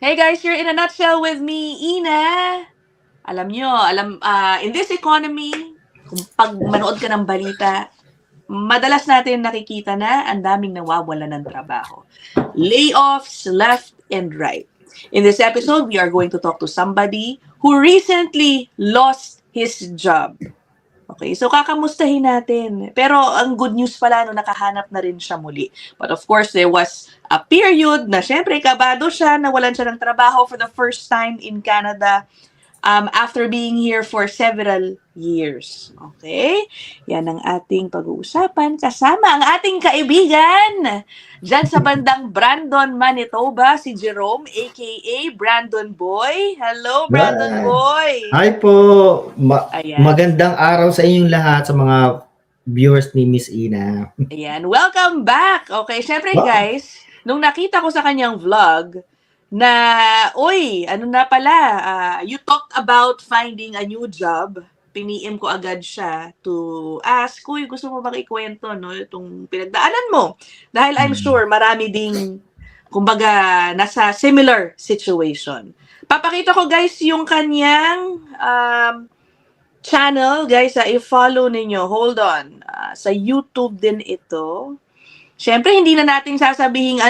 Hey guys, you're in a nutshell with me, Ina. Alam nyo, in this economy, kung pag manood ka ng balita, madalas natin nakikita na ang daming nawawala ng trabaho. Layoffs left and right. In this episode, we are going to talk to somebody who recently lost his job. Okay, so kakamustahin natin. Pero ang good news pala, no, nakahanap na rin siya muli. But of course, there was a period na syempre kabado siya, nawalan siya ng trabaho for the first time in Canada after being here for several years. Okay? Yan ang ating pag-uusapan kasama ang ating kaibigan dyan sa bandang Brandon, Manitoba, si Jerome, aka Brandon Boy. Hello, Brandon Boy! Hi po! Ayan. Magandang araw sa inyong lahat, sa mga viewers ni Miss Ina. Ayan, welcome back! Okay, syempre Wow. guys, nung nakita ko sa kanyang vlog, na, uy, ano na pala, you talked about finding a new job. Piniem ko agad siya to ask, uy, gusto mo bang ikwento, no, itong pinagdaanan mo? Dahil I'm sure marami ding, kumbaga, nasa similar situation. Papakita ko guys yung kanyang channel, guys, i-follow ninyo. Hold on. Sa YouTube din ito. Siyempre, hindi na natin sasabihin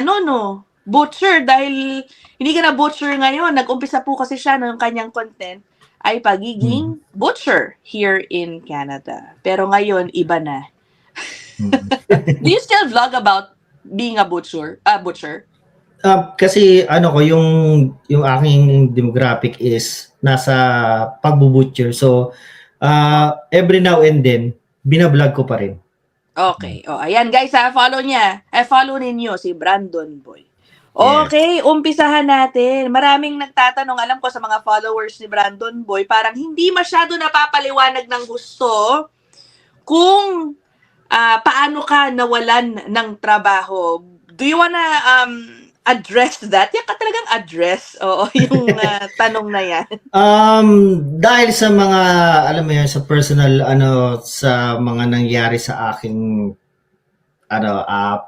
butcher, dahil hindi ka na butcher ngayon. Nag-umpisa po kasi siya ng kanyang content ay pagiging butcher here in Canada. Pero ngayon, iba na. Do you still vlog about being a butcher? Kasi yung aking demographic is nasa pagbubutcher. So, every now and then, binablog ko pa rin. Okay. Ayan guys, follow niya. Follow ninyo si Brandon Boy. Okay, umpisahan natin. Maraming nagtatanong, alam ko sa mga followers ni Brandon Boy, parang hindi masyado napapaliwanag ng gusto kung paano ka nawalan ng trabaho. Do you wanna address that? Yan ka talagang address, yung tanong na yan. Dahil sa mga, alam mo yan, sa personal, sa mga nangyari sa aking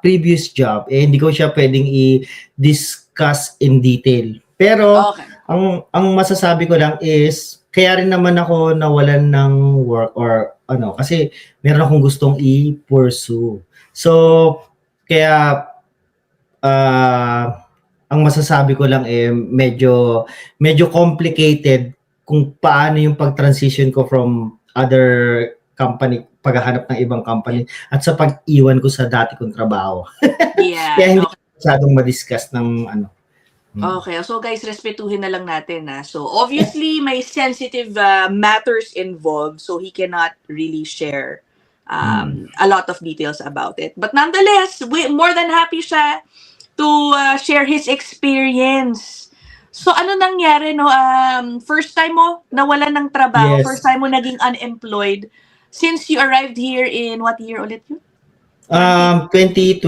previous job, hindi ko siya pwedeng i-discuss in detail. Pero, Okay. ang masasabi ko lang is, kaya rin naman ako nawalan ng work or kasi meron akong gustong i-pursue. So, kaya, ang masasabi ko lang medyo complicated kung paano yung pag-transition ko from other company, paghahanap ng ibang company, at sa pag-iwan ko sa dati kong trabaho. Yeah. Kaya hindi masyadong ma-discuss ng Okay, so guys, respetuhin na lang natin. So obviously, may sensitive matters involved, so he cannot really share a lot of details about it. But nonetheless, more than happy siya to share his experience. So ano nangyari, no? First time mo nawalan ng trabaho, Yes. first time mo naging unemployed since you arrived here in what year ulit yun? 2023?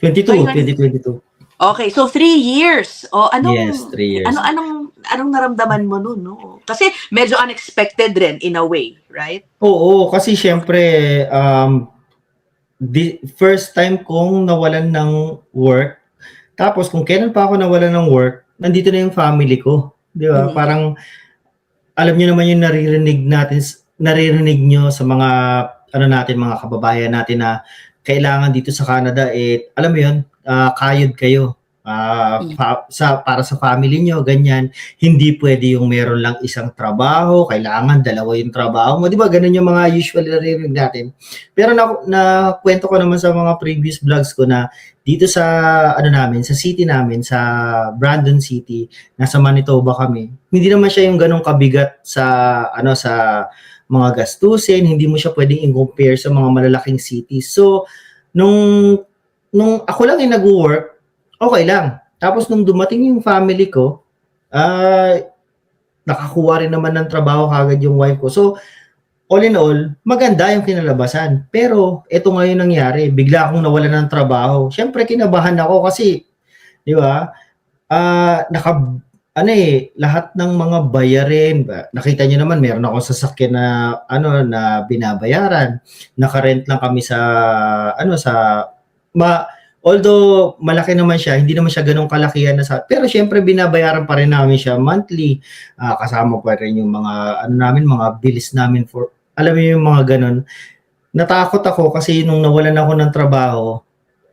2022. Okay, so 3 years. Yes, 3 years. Anong naramdaman mo nun, no? Kasi medyo unexpected rin in a way, right? Oo, kasi syempre, the first time kong nawalan ng work, tapos kung kailan pa ako nawalan ng work, nandito na yung family ko. Di ba? Parang, alam niyo naman yung naririnig nyo sa mga, mga kababayan natin na kailangan dito sa Canada, alam mo yun, kayod kayo. Para sa family nyo, ganyan. Hindi pwede yung meron lang isang trabaho, kailangan dalawa yung trabaho mo. Di ba? Ganun yung mga usually naririnig natin. Pero na kwento ko naman sa mga previous vlogs ko na dito sa sa city namin, sa Brandon City, nasa Manitoba kami. Hindi naman siya yung ganong kabigat sa sa mga gastusin, hindi mo siya pwedeng i-compare sa mga malalaking cities. So, nung ako lang yung nag-work, okay lang. Tapos nung dumating yung family ko, nakakuha rin naman ng trabaho kagad yung wife ko. So, all in all, maganda yung kinalabasan. Pero, ito nga yung nangyari. Bigla akong nawalan ng trabaho. Syempre, kinabahan ako kasi, di ba, lahat ng mga bayarin, nakita niyo naman, meron ako sasakyan na, na binabayaran. Naka-rent lang kami sa, although malaki naman siya, hindi naman siya gano'ng kalakihan na pero siyempre binabayaran pa rin namin siya monthly. Kasama pa rin yung mga ano namin, mga bills namin for alam mo yung mga gano'n. Natakot ako kasi nung nawalan ako ng trabaho,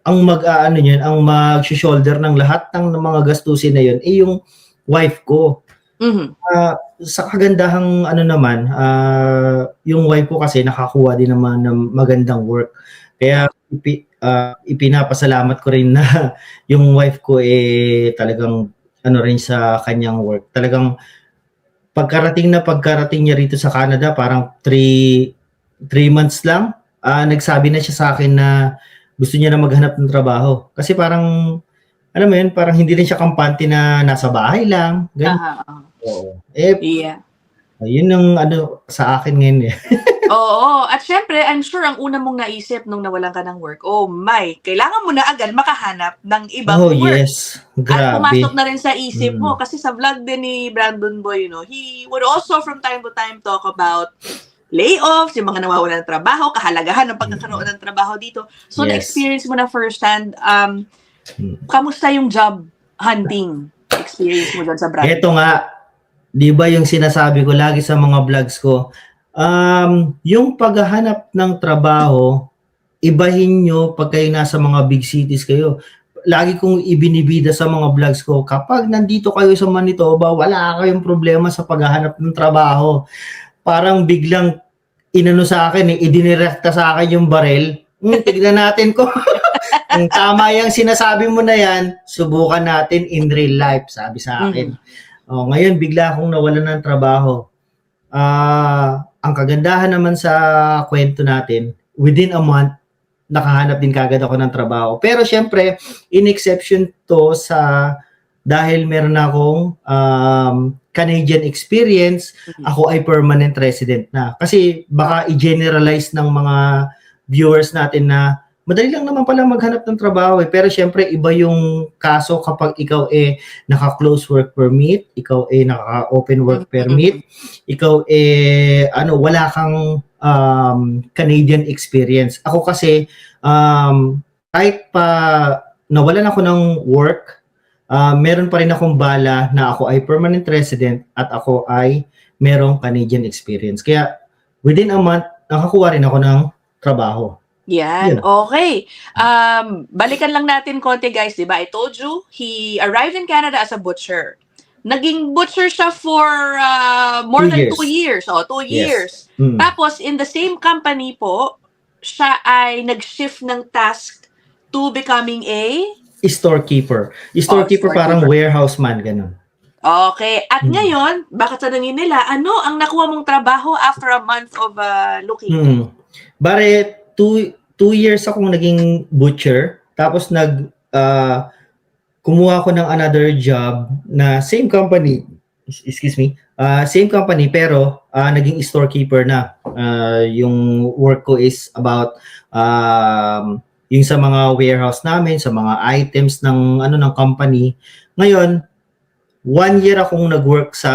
ang mag-aano niyan, ang magso-shoulder ng lahat ng mga gastusin na yun, yung wife ko. Mhm. Sa kagandahang ano naman, yung wife ko kasi nakakuha din naman ng magandang work. Kaya ipinapasalamat ko rin na yung wife ko talagang ano rin sa kanyang work. Talagang pagkarating niya rito sa Canada, parang 3 months lang, nagsabi na siya sa akin na gusto niya na maghanap ng trabaho. Kasi parang, alam mo yun, parang hindi rin siya kampante na nasa bahay lang. Ganun. Oo. Yeah. Yun ang ano sa akin ngayon eh. Oo. At syempre, I'm sure ang una mong naisip nung nawalan ka ng work, oh my, kailangan mo na agad makahanap ng ibang Oh, work. yes. At Grabe. pumasok na rin sa isip mo, kasi sa vlog din ni Brandon Boy, he would also from time to time talk about layoffs, yung mga nawawalan ng trabaho, kahalagahan ng pagkakaroon ng trabaho dito. So, Yes. na-experience mo na firsthand, kamusta yung job hunting experience mo dyan sa Brandon? Ito nga, di ba yung sinasabi ko lagi sa mga vlogs ko, yung paghahanap ng trabaho, ibahin nyo pag kayo nasa mga big cities kayo. Lagi kong ibinibida sa mga vlogs ko, kapag nandito kayo sa Manitoba, wala kayong problema sa paghahanap ng trabaho. Parang biglang inano sa akin, idinirekta sa akin yung barel. Tignan natin kung kung tama yung sinasabi mo na yan, subukan natin in real life, sabi sa akin. Ngayon, bigla akong nawalan ng trabaho. Ang kagandahan naman sa kwento natin, within a month, nakahanap din kagad ako ng trabaho. Pero syempre, in exception to dahil meron akong Canadian experience, ako ay permanent resident na. Kasi baka i-generalize ng mga viewers natin na madali lang naman pala maghanap ng trabaho pero syempre iba yung kaso kapag ikaw naka-close work permit, ikaw naka-open work permit, ikaw wala kang Canadian experience. Ako kasi kahit pa nawalan ako ng work, meron pa rin akong bala na ako ay permanent resident at ako ay merong Canadian experience. Kaya within a month, nakakuha rin ako ng trabaho. Yan, okay. Balikan lang natin konti guys, di ba? I told you, he arrived in Canada as a butcher. Naging butcher siya for more than 2 years. 2 years. Tapos, in the same company po, siya ay nag-shift ng task to becoming a storekeeper. Storekeeper parang warehouse man, ganun. Okay. At ngayon, baka tanungin nila, ano ang nakuha mong trabaho after a month of looking? Bare, 2 years akong naging butcher. Tapos kumuha ko ng another job na same company. Excuse me. Same company pero naging storekeeper na. Yung work ko is about yung sa mga warehouse namin, sa mga items ng company. Ngayon, 1 year akong nag-work sa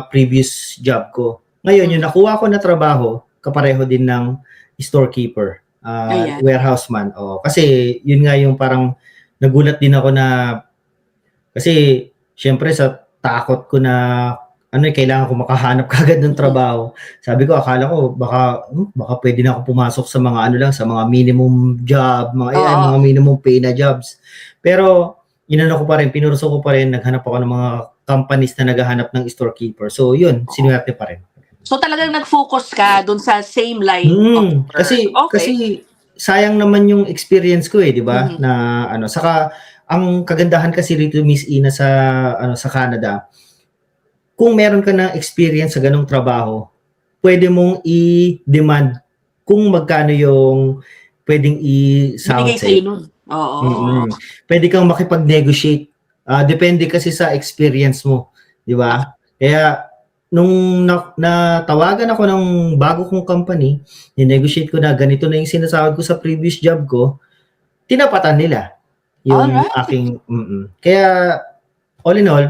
previous job ko. Ngayon, yung nakuha ko na trabaho, kapareho din ng storekeeper, warehouse man. Kasi yun nga yung parang nagulat din ako na kasi syempre sa takot ko na kailangan ko makahanap kagad ng trabaho. Sabi ko, akala ko baka pwede na ako pumasok sa mga sa mga minimum job, mga minimum pay na jobs. Pero ko pa rin, pinurso ko pa rin, naghanap ako ng mga companies na naghahanap ng storekeeper. So yun, sinuwerte pa rin. So talagang nag-focus ka dun sa same line of work. Kasi sayang naman yung experience ko di ba? Na saka ang kagandahan kasi rito Miss Ina sa Canada, kung meron ka na experience sa ganong trabaho, pwede mong i-demand kung magkano yung pwedeng i-sound sa'yo nun. Oo. Pwede kang makipag-negotiate. Depende kasi sa experience mo, di ba? Kaya nung natawagan ako ng bago kong company, ni-negotiate ko na ganito na yung sinasahod ko sa previous job ko, tinapatan nila yung aking Kaya all in all,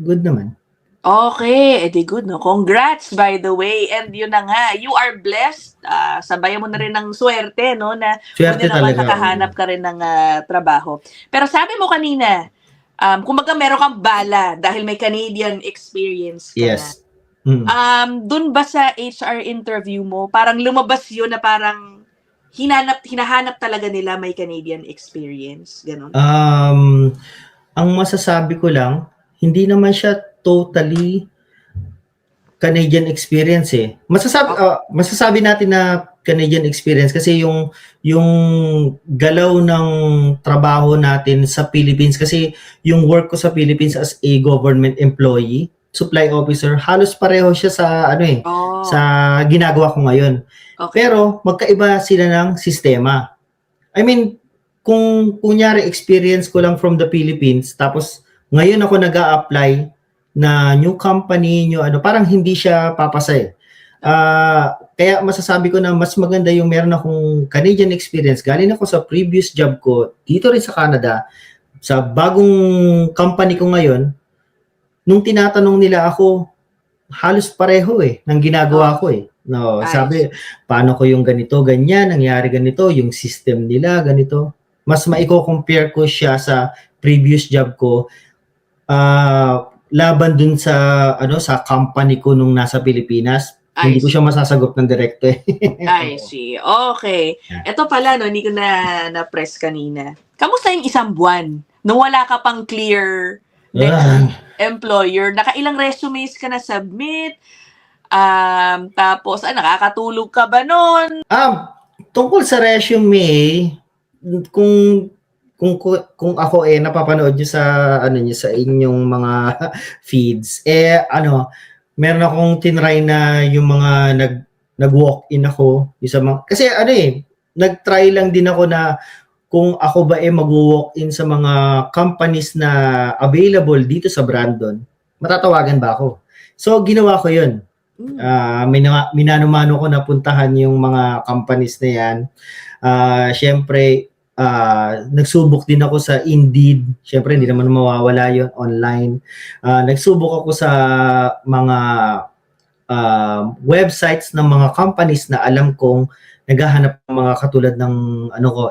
good naman. Okay, edi good, no? Congrats, by the way. And yun na nga, you are blessed. Sabayan mo na rin ng swerte, no? Na buti Swerte naman talaga, nakahanap oo. ka rin ng trabaho. Pero sabi mo kanina, kumbaga meron kang bala dahil may Canadian experience ka na. Yes. Mm. Dun ba sa HR interview mo, parang lumabas yun na parang hinahanap talaga nila may Canadian experience? Ganon? Ang masasabi ko lang, hindi naman siya totally Canadian experience eh. Masasabi natin na Canadian experience kasi yung galaw ng trabaho natin sa Philippines kasi yung work ko sa Philippines as a government employee, supply officer, halos pareho siya sa sa ginagawa ko ngayon. Okay. Pero magkaiba sila ng sistema. I mean, kung kunyari experience ko lang from the Philippines tapos ngayon ako nag-a-apply na new company, parang hindi siya papasa eh. Kaya masasabi ko na mas maganda yung meron akong Canadian experience. Galing ako sa previous job ko dito rin sa Canada, sa bagong company ko ngayon, nung tinatanong nila ako, halos pareho eh, ng ginagawa ko eh. No, sabi, paano ko yung ganito, ganyan, nangyari ganito, yung system nila, ganito. Mas maiko-compare ko siya sa previous job ko, laban dun sa sa company ko nung nasa Pilipinas. Hindi ko siya masasagot ng direkto eh. I see. Okay. Ito pala, no, hindi ko na-press kanina. Kamusta yung isang buwan? Nung wala ka pang clear employer, nakailang resumes ka na submit? Tapos, nakakatulog ka ba nun? Tungkol sa resume, kung ako napapanood niyo sa sa inyong mga feeds, meron akong tinry na yung mga nag-walk-in ako, kasi nag-try lang din ako na kung ako ba mag-walk-in sa mga companies na available dito sa Brandon, matatawagan ba ako? So ginawa ko 'yun. Minano-mano ko napuntahan yung mga companies na yan. Syempre, nagsubok din ako sa Indeed. Syempre, hindi naman mawawala yon online. Nagsubok ako sa mga websites ng mga companies na alam kong naghahanap ng mga katulad ng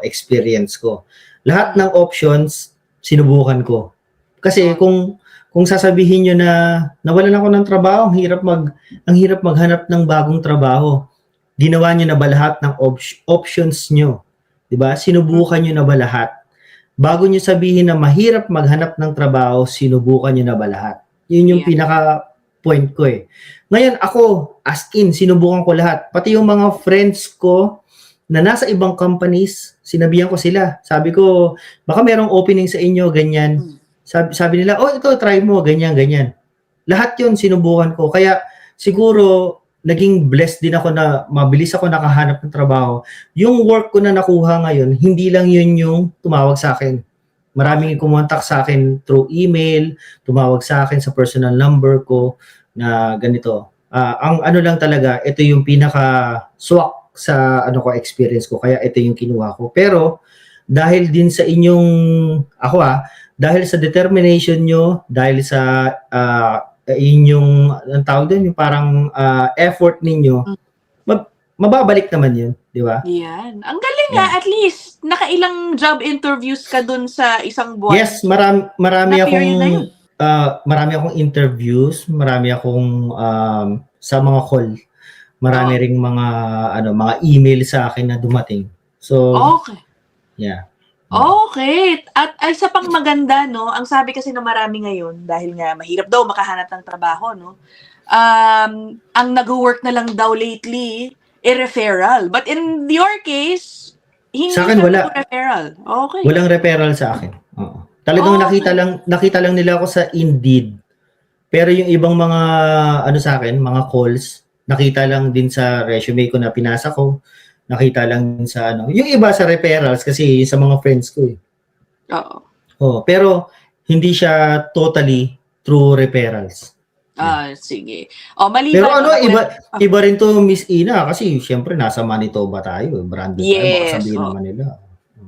experience ko. Lahat ng options, sinubukan ko. Kasi kung sasabihin niyo na nawalan ako ng trabaho, ang hirap maghanap ng bagong trabaho. Ginawa niyo na ba lahat ng options niyo? 'Di ba? Sinubukan niyo na ba lahat? Bago niyo sabihin na mahirap maghanap ng trabaho, sinubukan niyo na ba lahat? 'Yun yung pinaka point ko eh. Ngayon ako, as in, sinubukan ko lahat. Pati yung mga friends ko na nasa ibang companies, sinabihan ko sila. Sabi ko, baka merong opening sa inyo, ganyan. Sabi nila, ito, try mo, ganyan, ganyan. Lahat yun, sinubukan ko. Kaya siguro, naging blessed din ako na mabilis ako nakahanap ng trabaho. Yung work ko na nakuha ngayon, hindi lang yun yung tumawag sa akin. Maraming kumontak sa akin through email, tumawag sa akin sa personal number ko na ganito. Ang lang talaga, ito yung pinaka-swak sa experience ko. Kaya ito yung kinuha ko. Pero, dahil din sa inyong, dahil sa determination nyo, dahil sa inyong, ang tawag doon, yung parang effort ninyo, mababalik naman yun, di ba? Yan. Ang galing nga, at least, nakailang job interviews ka dun sa isang buwan. Yes, marami akong interviews, marami akong sa mga call, marami ring mga email sa akin na dumating. So, okay. Yeah. Okay. At isa pang maganda, no, ang sabi kasi ng marami ngayon, dahil nga mahirap daw makahanap ng trabaho, no, ang nag-work na lang daw lately, referral. But in your case, hindi sa akin wala. Referral. Okay. Walang referral sa akin. Oo. Talagang nakita lang nila ako sa Indeed. Pero yung ibang mga sa akin, mga calls, nakita lang din sa resume ko na pinasa ko. Nakita lang din sa Yung iba sa referrals kasi sa mga friends ko eh. Oo. Pero hindi siya totally through referrals. Sige. Maliban. Pero iba rin to, Miss Ina, kasi syempre nasa Manitoba tayo, Brandon tayo, baka sabihin naman nila.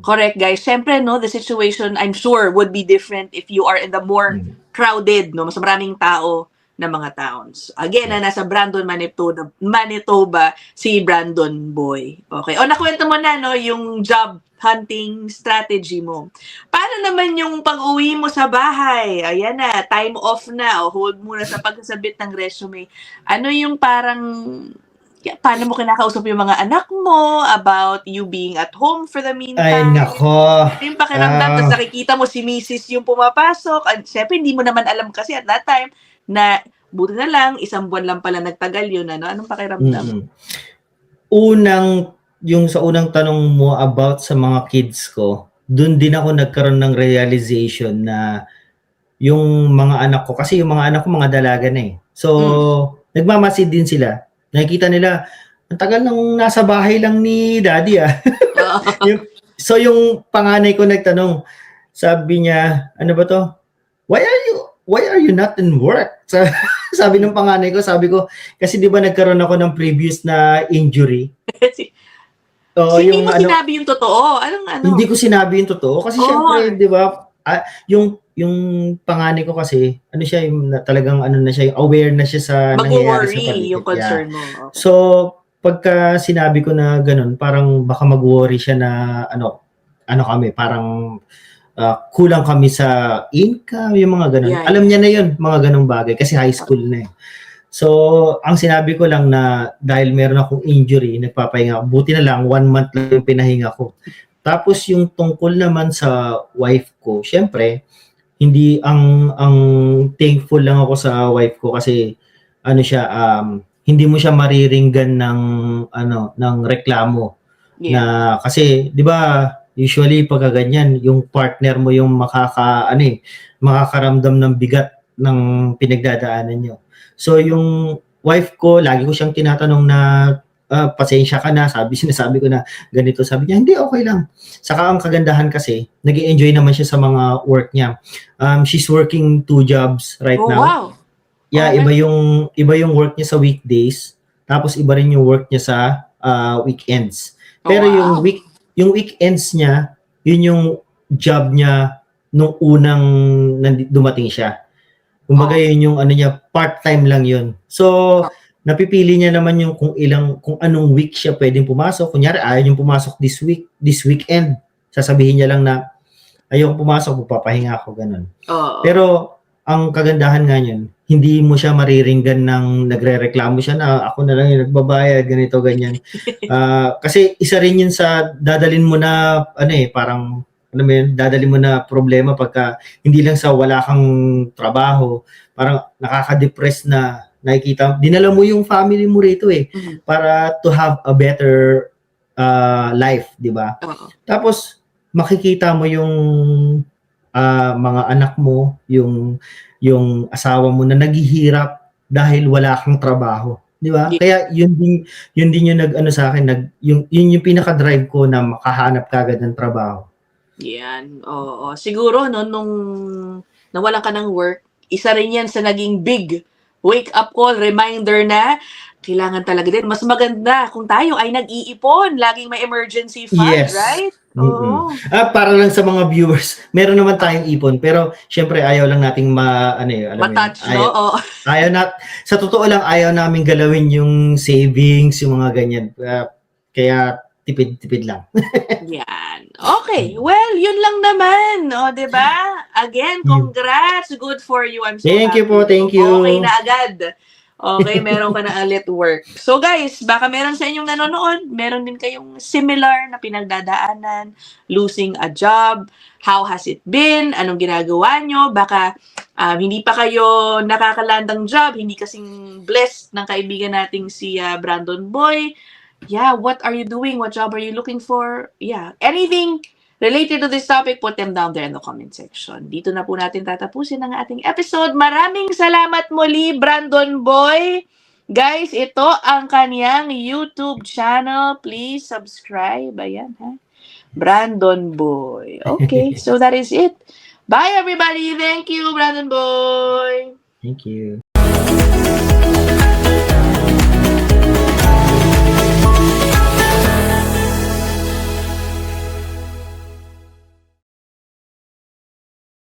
Correct, guys. Syempre, no, the situation, I'm sure, would be different if you are in the more crowded, no, mas maraming tao na mga towns. Again, na nasa Brandon, Manitoba, si Brandon Boy. Okay. O, nakwento mo na, no, yung job hunting strategy mo. Paano naman yung pag-uwi mo sa bahay? Ayan na, time off na, o hold muna sa pagsasabit ng resume. Ano yung parang, paano mo kinakausap yung mga anak mo about you being at home for the Ay, meantime? nako. Ano yung pakiramdam? Tapos nakikita mo si Mrs. yung pumapasok. At syempre, hindi mo naman alam kasi at that time na buti na lang, 1 buwan lang pala nagtagal yun. Ano? Anong pakiramdam? Yung sa unang tanong mo about sa mga kids ko, dun din ako nagkaroon ng realization na yung mga anak ko, kasi yung mga anak ko mga dalaga na eh. So, nagmamasid din sila. Nakikita nila, ang tagal nang nasa bahay lang ni daddy ah. So yung panganay ko nagtanong, sabi niya, ano ba to? Why are you not in work? Sabi ng panganay ko, sabi ko, kasi di ba nagkaroon ako ng previous na injury? Hindi mo sinabi yung totoo? Anong ano? Hindi ko sinabi yung totoo kasi syempre, di ba, yung panganay ko kasi, ano siya, yung talagang ano na siya, aware na siya sa nangyayari sa paligid. Yung concern mo. Okay. So, pagka sinabi ko na ganun, parang baka mag-worry siya na ano kami, parang kulang kami sa income, yung mga ganun. Yeah, Alam niya na yun, mga ganung bagay, kasi high school na eh. So, ang sinabi ko lang na dahil meron akong injury, nagpapahinga ako. Buti na lang, 1 month lang yung pinahinga ko. Tapos yung tungkol naman sa wife ko, syempre, hindi ang thankful lang ako sa wife ko kasi ano siya, hindi mo siya mariringgan ng reklamo. Yeah. Na kasi 'di ba, usually pagka ganyan, yung partner mo yung makakaramdam ng bigat ng pinagdadaanan niyo. So yung wife ko, lagi ko siyang tinatanong na pasensya ka na, sinasabi ko na ganito, sabi niya, hindi, okay lang. Saka ang kagandahan kasi, nag-i-enjoy naman siya sa mga work niya. She's working 2 jobs right now. Wow. Yeah, Okay. iba yung work niya sa weekdays, tapos iba rin yung work niya sa weekends. Pero Wow. yung weekends niya, yun yung job niya nung unang dumating siya. Kumbaga yun yung ano niya, part-time lang yun. So, napipili niya naman yung kung anong week siya pwedeng pumasok. Kunyari, ayaw niyang pumasok this weekend. Sasabihin niya lang na, ayaw pumasok, magpapahinga ako, ganun. Pero, ang kagandahan nga niyan, hindi mo siya mariringgan ng nagre-reklamo siya na ako na lang yung nagbabayad, ganito, ganyan. Kasi isa rin yun sa dadalin mo na, parang, dadalhin mo na problema pagka hindi lang sa wala kang trabaho, parang nakaka-depress na nakikita, dinala mo yung family mo rito para to have a better life, di ba? Tapos, makikita mo yung mga anak mo, yung asawa mo na naghihirap dahil wala kang trabaho, di ba? Kaya yun din yung nag-ano sa akin, yun yung pinaka-drive ko na makahanap kagad ng trabaho. Yan. Oo. Siguro no, nung nawalan ka ng work, isa rin yan sa naging big wake-up call, reminder na kailangan talaga din. Mas maganda kung tayo ay nag-iipon. Laging may emergency fund, Yes. right? Oo. Para lang sa mga viewers, meron naman tayong ipon, pero syempre ayaw lang nating matouch, no? Sa totoo lang, ayaw namin galawin yung savings, yung mga ganyan. Kaya tipid-tipid lang. Yan. Okay. Well, yun lang naman. O, diba? Again, congrats. Good for you. I'm so Thank happy. you po. Thank you. Okay na agad. Okay, meron ka na ulit work. So guys, baka meron sa inyong nanonood, meron din kayong similar na pinagdadaanan, losing a job, how has it been, anong ginagawa nyo, baka hindi pa kayo nakakalandang job, hindi kasing blessed ng kaibigan nating si Brandon Boy. Yeah, what are you doing? What job are you looking for? Yeah, anything related to this topic, put them down there in the comment section. Dito na po natin tatapusin ang ating episode. Maraming salamat muli, Brandon Boy. Guys, ito ang kanyang YouTube channel. Please subscribe. Ayan, ha? Brandon Boy. Okay, so that is it. Bye, everybody. Thank you, Brandon Boy. Thank you.